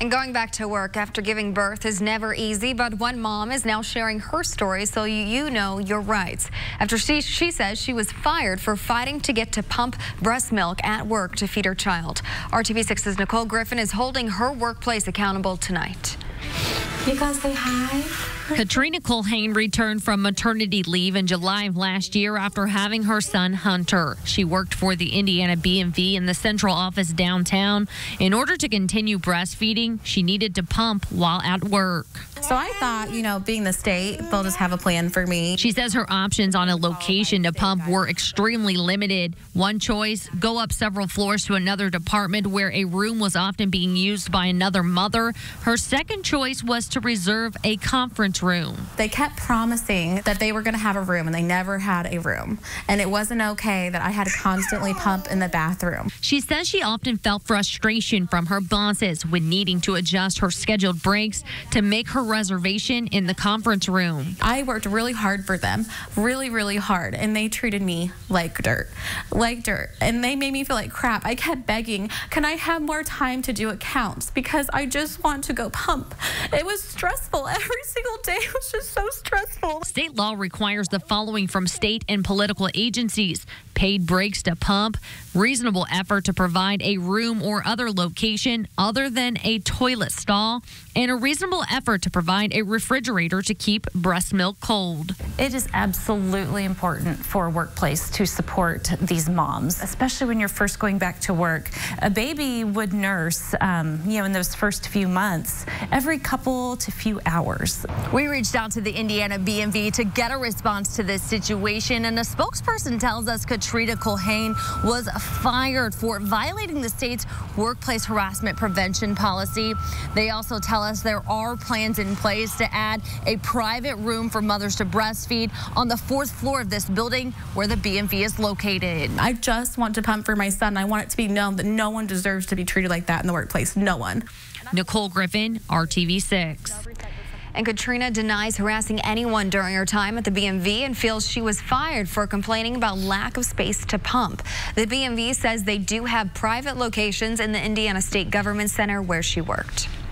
And going back to work after giving birth is never easy, but one mom is now sharing her story so you know your rights. After she says she was fired for fighting to get to pump breast milk at work to feed her child. RTV6's Nicole Griffin is holding her workplace accountable tonight. You guys say hi. Katrina Culhane returned from maternity leave in July of last year after having her son Hunter. She worked for the Indiana BMV in the central office downtown. In order to continue breastfeeding, she needed to pump while at work. So I thought, being the state, they'll just have a plan for me. She says her options on a location to pump were extremely limited. One choice, go up several floors to another department where a room was often being used by another mother. Her second choice was to reserve a conference room. They kept promising that they were going to have a room, and they never had a room. And it wasn't okay that I had to constantly pump in the bathroom. She says she often felt frustration from her bosses when needing to adjust her scheduled breaks to make her reservation in the conference room. I worked really hard for them, really, really hard, and they treated me like dirt, and they made me feel like crap. I kept begging, can I have more time to do accounts because I just want to go pump. It was stressful. Every single day it was just so stressful. State law requires the following from state and political agencies: paid breaks to pump, reasonable effort to provide a room or other location other than a toilet stall, and a reasonable effort to provide a refrigerator to keep breast milk cold. It is absolutely important for a workplace to support these moms, especially when you're first going back to work. A baby would nurse, in those first few months, every couple to few hours. We reached out to the Indiana BMV to get a response to this situation, and a spokesperson tells us Katrina Culhane was fired for violating the state's workplace harassment prevention policy. They also tell us there are plans in place to add a private room for mothers to breastfeed on the 4th floor of this building where the BMV is located. I just want to pump for my son. I want it to be known that no one deserves to be treated like that in the workplace. No one. Nicole Griffin, RTV6. And Katrina denies harassing anyone during her time at the BMV and feels she was fired for complaining about lack of space to pump. The BMV says they do have private locations in the Indiana State Government Center where she worked.